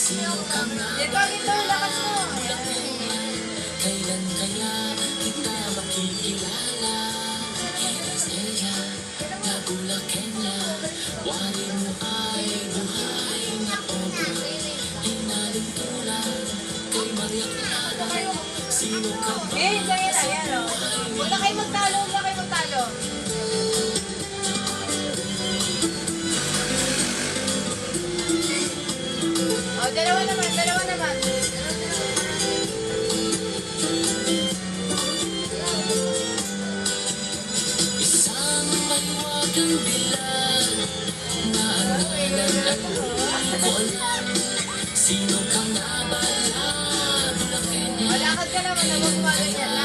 Dito, lakas mo. Kailan kaya kita makikilala? Estrella na Bulakenla, wari mo ay buhay na obra. Inaling tulad kay Maria Clara. Sino ka ba? Ayan, o. Wala kayo magtalo, wala kayo magtalo. O, dalawa naman, dalawa naman. Isang mahiwagang bilang na angalan at hindi ko alam. Sino ka nga ba? Bulakenla. Malakad ka naman, huwag mo yan.